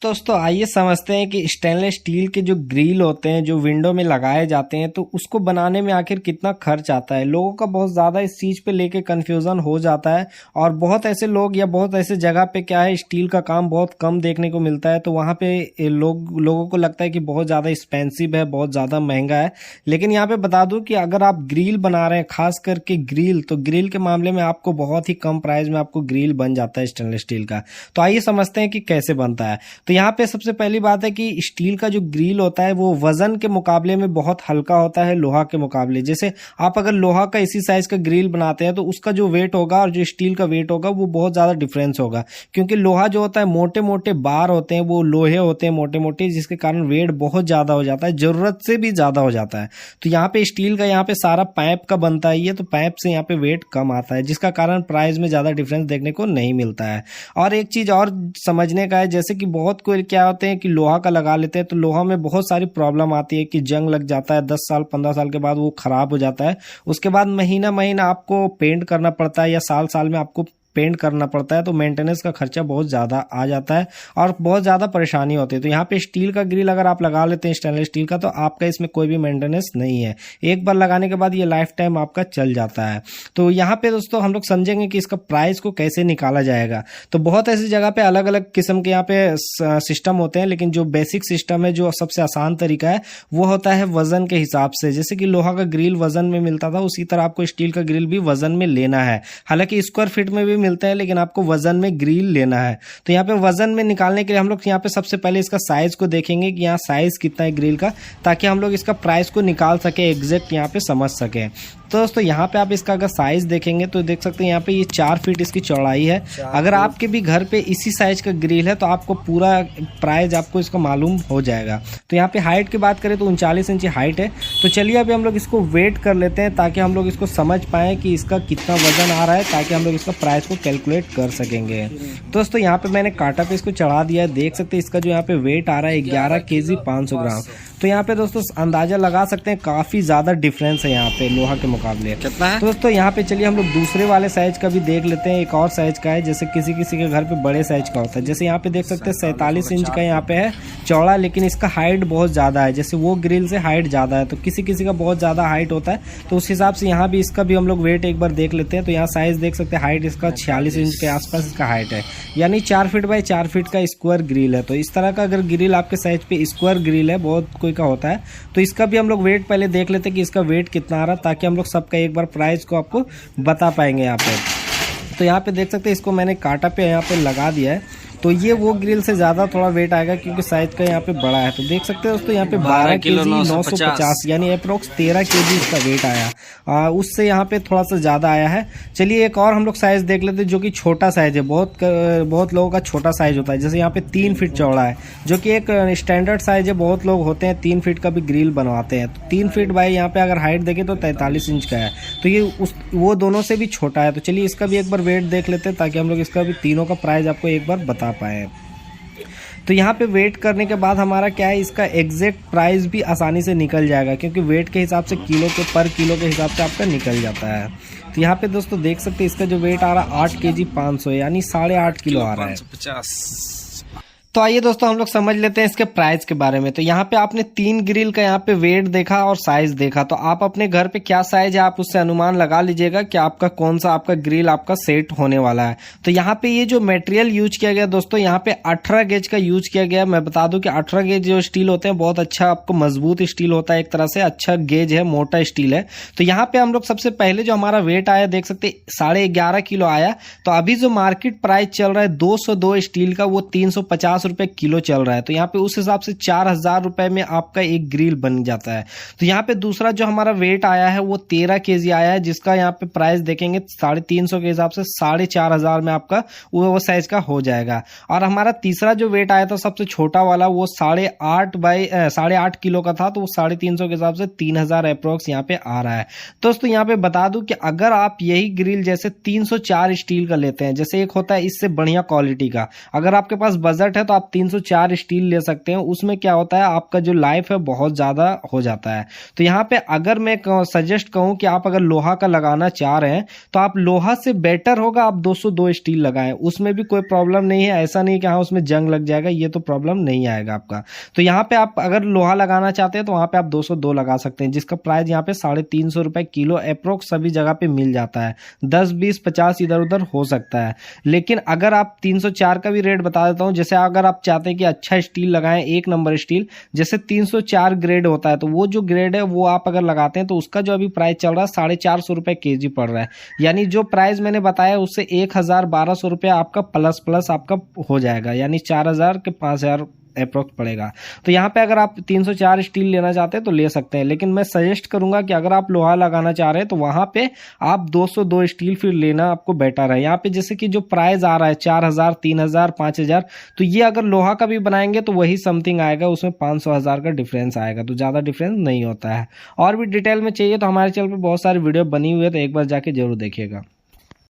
दोस्तों आइए समझते हैं कि स्टेनलेस स्टील के जो ग्रिल होते हैं जो विंडो में लगाए जाते हैं तो उसको बनाने में आखिर कितना खर्च आता है। लोगों का बहुत ज़्यादा इस चीज़ पे लेके कन्फ्यूज़न हो जाता है और बहुत ऐसे लोग या बहुत ऐसे जगह पे क्या है स्टील का काम बहुत कम देखने को मिलता है, तो वहाँ पे लोगों को लगता है कि बहुत ज़्यादा एक्सपेंसिव है, बहुत ज़्यादा महंगा है। लेकिन यहाँ पे बता दूँ कि अगर आप ग्रिल बना रहे हैं, खास करके ग्रिल, तो ग्रिल के मामले में आपको बहुत ही कम प्राइस में आपको ग्रिल बन जाता है स्टेनलेस स्टील का। तो आइए समझते हैं कि कैसे बनता है। तो यहाँ पे सबसे पहली बात है कि स्टील का जो ग्रिल होता है वो वजन के मुकाबले में बहुत हल्का होता है लोहा के मुकाबले। जैसे आप अगर लोहा का इसी साइज का ग्रिल बनाते हैं तो उसका जो वेट होगा और जो स्टील का वेट होगा वो बहुत ज्यादा डिफरेंस होगा, क्योंकि लोहा जो होता है मोटे मोटे बार होते हैं, वो लोहे होते हैं मोटे मोटे, जिसके कारण वेट बहुत ज्यादा हो जाता है, जरूरत से भी ज्यादा हो जाता है। तो यहाँ पे स्टील का यहाँ पे सारा पाइप का बनता है ये, तो पाइप से यहाँ पे वेट कम आता है, जिसका कारण प्राइस में ज्यादा डिफरेंस देखने को नहीं मिलता है। और एक चीज और समझने का है, जैसे कि बहुत कोई क्या होते हैं कि लोहा का लगा लेते हैं तो लोहा में बहुत सारी प्रॉब्लम आती है कि जंग लग जाता है, 10 साल 15 साल के बाद वो खराब हो जाता है। उसके बाद महीना महीना आपको पेंट करना पड़ता है या साल साल में आपको पेंट करना पड़ता है, तो मेंटेनेंस का खर्चा बहुत ज़्यादा आ जाता है और बहुत ज़्यादा परेशानी होती है। तो यहाँ पे स्टील का ग्रिल अगर आप लगा लेते हैं स्टेनलेस स्टील का, तो आपका इसमें कोई भी मेंटेनेंस नहीं है, एक बार लगाने के बाद ये लाइफ टाइम आपका चल जाता है। तो यहाँ पे दोस्तों हम लोग समझेंगे कि इसका प्राइस को कैसे निकाला जाएगा। तो बहुत ऐसी जगह पे अलग अलग किस्म के यहाँ पे सिस्टम होते हैं, लेकिन जो बेसिक सिस्टम है, जो सबसे आसान तरीका है, वो होता है वजन के हिसाब से। जैसे कि लोहा का ग्रिल वजन में मिलता था, उसी तरह आपको स्टील का ग्रिल भी वजन में लेना है। हालांकि स्क्वायर फीट में भी मिलता है, लेकिन आपको वजन में ग्रिल लेना है। तो यहाँ पे वजन में निकालने के लिए हम लोग यहाँ पे सबसे पहले इसका साइज को देखेंगे कि यहाँ साइज कितना है ग्रिल का, ताकि हम लोग इसका प्राइस को निकाल सके, एग्जैक्ट यहाँ पे समझ सके। तो दोस्तों यहाँ पे आप इसका अगर साइज देखेंगे तो देख सकते हैं यहाँ पे ये 4 फीट इसकी चौड़ाई है। अगर आपके भी घर पे इसी साइज का ग्रिल है तो आपको पूरा प्राइस आपको इसका मालूम हो जाएगा। तो यहाँ पे हाइट की बात करें तो 39 इंच हाइट है। तो चलिए अभी हम लोग इसको वेट कर लेते हैं, ताकि हम लोग इसको समझ पाएँ कि इसका कितना वजन आ रहा है, ताकि हम लोग इसका प्राइस को कैलकुलेट कर सकेंगे। दोस्तों यहाँ पे मैंने कांटा पे इसको चढ़ा दिया है, देख सकते हैं इसका जो यहाँ पे वेट आ रहा है 11 kg 500 ग्राम। तो यहाँ पे दोस्तों अंदाजा लगा सकते हैं काफी ज्यादा डिफरेंस है यहाँ पे लोहा के मुकाबले। कितना है? तो दोस्तों यहाँ पे चलिए हम लोग दूसरे वाले साइज का भी देख लेते हैं, एक और साइज का है। जैसे किसी किसी के घर पे बड़े साइज का होता है, जैसे यहाँ पे देख सकते हैं 47 इंच का यहाँ पे है चौड़ा, लेकिन इसका हाइट बहुत ज्यादा है। जैसे वो ग्रिल से हाइट ज्यादा है, तो किसी किसी का बहुत ज्यादा हाइट होता है, तो उस हिसाब से यहाँ भी इसका भी हम लोग वेट एक बार देख लेते हैं। तो यहाँ साइज देख सकते हैं, हाइट इसका 46 इंच के आसपास इसका हाइट है, यानी 4 फीट बाय 4 फीट का स्क्वायर ग्रिल है। तो इस तरह का अगर ग्रिल आपके साइज पे स्क्वायर ग्रिल है, बहुत कोई का होता है, तो इसका भी हम लोग वेट पहले देख लेते हैं कि इसका वेट कितना आ रहा है, ताकि हम लोग सबका एक बार प्राइस को आपको बता पाएंगे यहाँ पे। तो यहाँ पे देख सकते हैं इसको मैंने कांटा पे यहाँ पे लगा दिया है। तो ये वो ग्रिल से ज़्यादा थोड़ा वेट आएगा, क्योंकि साइज का यहाँ पे बड़ा है। तो देख सकते हैं दोस्तों यहाँ पे 12 kg 950, यानी अप्रोक्स 13 kg इसका वेट आया। उससे यहाँ पे थोड़ा सा ज़्यादा आया है। चलिए एक और हम लोग साइज देख लेते हैं, जो कि छोटा साइज है। बहुत लोगों का छोटा साइज होता है। जैसे यहाँ पे 3 फीट चौड़ा है, जो कि एक स्टैंडर्ड साइज है। बहुत लोग होते हैं 3 फीट का भी ग्रिल बनवाते हैं। तो 3 फीट बाई यहाँ पे अगर हाइट देखें तो 43 इंच का है, तो ये वो दोनों से भी छोटा है। तो चलिए इसका भी एक बार वेट देख लेते हैं, ताकि हम लोग इसका भी तीनों का प्राइस आपको एक बार बता पाए। तो यहाँ पे वेट करने के बाद हमारा क्या है, इसका एग्जैक्ट प्राइस भी आसानी से निकल जाएगा, क्योंकि वेट के हिसाब से किलो के पर किलो के हिसाब से आपका निकल जाता है। तो यहाँ पे दोस्तों देख सकते हैं इसका जो वेट आ रहा है 8 kg 500, यानी 8.5 किलो आ रहा है। तो आइए दोस्तों हम लोग समझ लेते हैं इसके प्राइस के बारे में। तो यहाँ पे आपने 3 ग्रिल का यहाँ पे वेट देखा और साइज देखा, तो आप अपने घर पे क्या साइज है आप उससे अनुमान लगा लीजिएगा कि आपका कौन सा आपका ग्रिल आपका सेट होने वाला है। तो यहाँ पे ये जो मटेरियल यूज किया गया दोस्तों, यहाँ पे 18 गेज का यूज किया गया। मैं बता दूं कि 18 गेज जो स्टील होते हैं बहुत अच्छा आपको मजबूत स्टील होता है, एक तरह से अच्छा गेज है, मोटा स्टील है। तो यहाँ पे हम लोग सबसे पहले जो हमारा वेट आया देख सकते 11.5 किलो आया। तो अभी जो मार्केट प्राइस चल रहा है 202 स्टील का, वो 350 रुपए किलो चल रहा है। तो यहाँ पे उस हिसाब से 4000 रुपए में आपका एक ग्रिल बन जाता है। तो यहाँ पे दूसरा जो हमारा वेट आया है वो 13 kg आया है, जिसका यहाँ पे प्राइस देखेंगे 350 के हिसाब से 4500 में आपका वो साइज का हो जाएगा। और हमारा तीसरा जो वेट आया था सबसे छोटा वाला, वो 8.5 किलो का था, तो वो 350 के हिसाब से 3000 अप्रोक्स यहाँ पे आ रहा है। दोस्तों यहाँ पे बता दूं कि अगर आप यही ग्रिल जैसे 304 स्टील का लेते हैं, जैसे एक होता है इससे बढ़िया क्वालिटी का, अगर आपके पास बजट है तो आप 304 स्टील ले सकते हैं। उसमें क्या होता है, आपका जो लाइफ है बहुत ज़्यादा हो जाता है। तो यहाँ पे अगर मैं सजेस्ट कहूँ कि आप अगर लोहा का लगाना चाह रहे हैं तो आप लोहा से बेटर होगा आप 202 स्टील लगाएं, उसमें भी कोई प्रॉब्लम नहीं है। ऐसा नहीं कि हाँ उसमें जंग लग जाएगा, ये तो प्रॉब्लम नहीं आएगा आपका। तो यहाँ पे आप अगर लोहा लगाना चाहते हैं तो वहाँ पे आप 202 लगा सकते हैं, जिसका प्राइस यहाँ पे 350 रुपए किलो अप्रोक्स सभी जगह पे मिल जाता है। 10, 20, 50 इधर उधर हो सकता है। लेकिन अगर आप 304 का भी रेट बता देता हूँ, जैसे अगर आप चाहते हैं कि अच्छा स्टील लगाएं, 1 नंबर स्टील, जैसे 304 ग्रेड होता है, तो वो जो ग्रेड है वो आप अगर लगाते हैं तो उसका जो अभी प्राइस चल रहा है 450 रुपए केजी पड़ रहा है। यानी जो प्राइस मैंने बताया उससे 1000-1200 रुपया आपका प्लस आपका हो जाएगा, यानी 4000 के 5000 अप्रोक्स पड़ेगा। तो यहाँ पे अगर आप 304 स्टील लेना चाहते हैं तो ले सकते हैं, लेकिन मैं सजेस्ट करूंगा कि अगर आप लोहा लगाना चाह रहे हैं तो वहां पे आप 202 स्टील फिर लेना आपको बेटर है। यहाँ पे जैसे कि जो प्राइस आ रहा है 4000, 3000, 5000, तो ये अगर लोहा का भी बनाएंगे तो वही समथिंग आएगा, उसमें 500-1000 का डिफरेंस आएगा, तो ज्यादा डिफरेंस नहीं होता है। और भी डिटेल में चाहिए तो हमारे चैनल पर बहुत सारी वीडियो बनी हुई है, तो एक बार जाके जरूर देखिएगा।